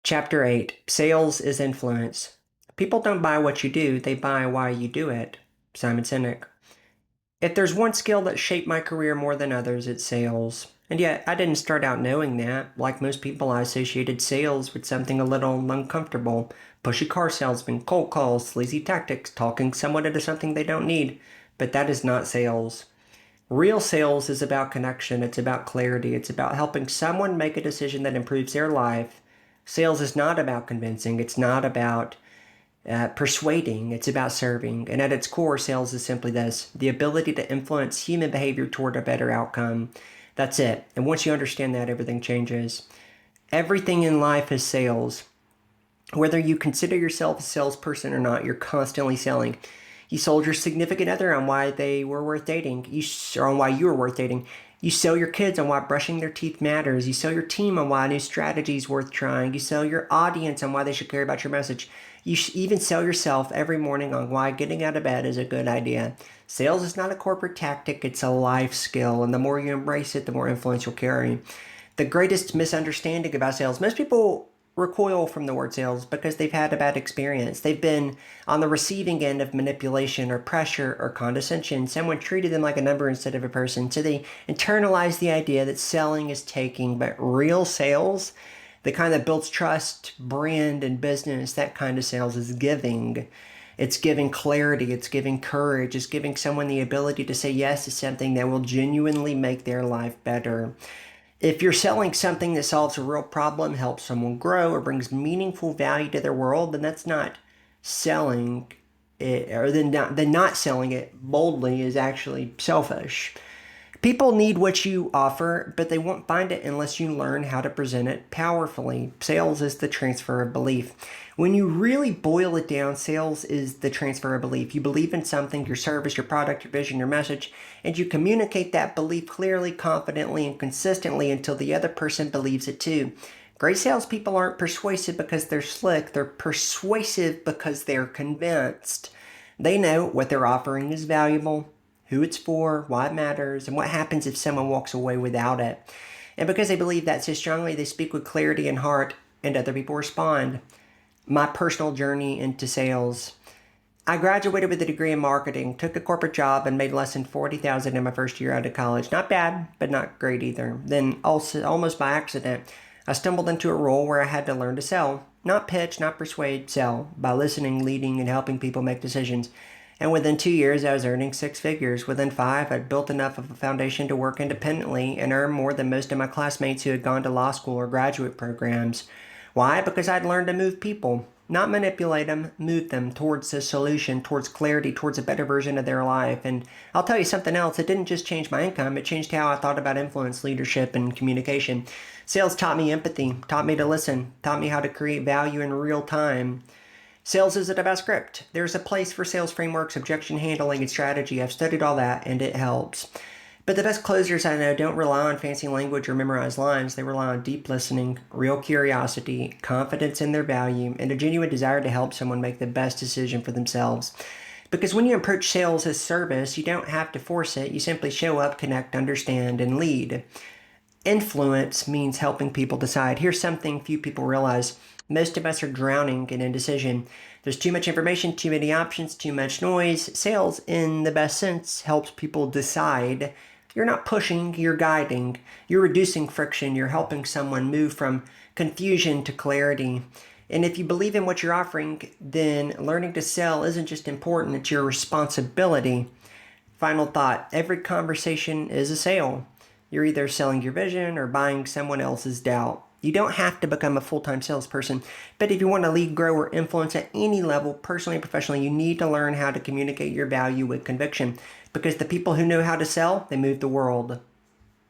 Chapter 8 Sales is Influence. People don't buy what you do, they buy why you do it. Simon Sinek. If there's one skill that shaped my career more than others, it's sales. And yet, I didn't start out knowing that. Like most people, I associated sales with something a little uncomfortable. Pushy car salesmen, cold calls, sleazy tactics, talking someone into something they don't need. But that is not sales. Real sales is about connection, it's about clarity, it's about helping someone make a decision that improves their life. Sales is not about convincing, it's not about persuading, it's about serving. And at its core, sales is simply this: the ability to influence human behavior toward a better outcome. That's it. And once you understand that, everything changes. Everything in life is sales. Whether you consider yourself a salesperson or not, you're constantly selling. You sold your significant other on why they were worth dating, or on why you were worth dating. You sell your kids on why brushing their teeth matters. You sell your team on why a new strategy is worth trying. You sell your audience on why they should care about your message. You even sell yourself every morning on why getting out of bed is a good idea. Sales is not a corporate tactic, it's a life skill, and the more you embrace it, the more influence you'll carry. The greatest misunderstanding about sales: most people recoil from the word sales because they've had a bad experience. They've been on the receiving end of manipulation or pressure or condescension. Someone treated them like a number instead of a person. So they internalize the idea that selling is taking, but real sales, the kind that builds trust, brand, and business, that kind of sales is giving. It's giving clarity, it's giving courage, it's giving someone the ability to say yes to something that will genuinely make their life better. If you're selling something that solves a real problem, helps someone grow, or brings meaningful value to their world, then that's not selling it, or then not selling it boldly is actually selfish. People need what you offer, but they won't find it unless you learn how to present it powerfully. Sales is the transfer of belief. When you really boil it down, sales is the transfer of belief. You believe in something, your service, your product, your vision, your message, and you communicate that belief clearly, confidently, and consistently until the other person believes it too. Great salespeople aren't persuasive because they're slick. They're persuasive because they're convinced. They know what they're offering is valuable, who it's for, why it matters, and what happens if someone walks away without it. And because they believe that so strongly, they speak with clarity and heart, and other people respond. My personal journey into sales. I graduated with a degree in marketing, took a corporate job, and made less than $40,000 in my first year out of college. Not bad, but not great either. Then, also, almost by accident, I stumbled into a role where I had to learn to sell. Not pitch, not persuade, sell. By listening, leading, and helping people make decisions. And within 2 years, I was earning six figures. Within 5, I'd built enough of a foundation to work independently and earn more than most of my classmates who had gone to law school or graduate programs. Why? Because I'd learned to move people. Not manipulate them, move them towards a solution, towards clarity, towards a better version of their life. And I'll tell you something else. It didn't just change my income. It changed how I thought about influence, leadership, and communication. Sales taught me empathy, taught me to listen, taught me how to create value in real time. Sales isn't about script. There's a place for sales frameworks, objection handling, and strategy. I've studied all that, and it helps. But the best closers I know don't rely on fancy language or memorized lines. They rely on deep listening, real curiosity, confidence in their value, and a genuine desire to help someone make the best decision for themselves. Because when you approach sales as service, you don't have to force it. You simply show up, connect, understand, and lead. Influence means helping people decide. Here's something few people realize. Most of us are drowning in indecision. There's too much information, too many options, too much noise. Sales, in the best sense, helps people decide. You're not pushing, you're guiding. You're reducing friction. You're helping someone move from confusion to clarity. And if you believe in what you're offering, then learning to sell isn't just important, it's your responsibility. Final thought: every conversation is a sale. You're either selling your vision or buying someone else's doubt. You don't have to become a full-time salesperson, but if you want to lead, grow, or influence at any level, personally and professionally, you need to learn how to communicate your value with conviction. Because the people who know how to sell, they move the world.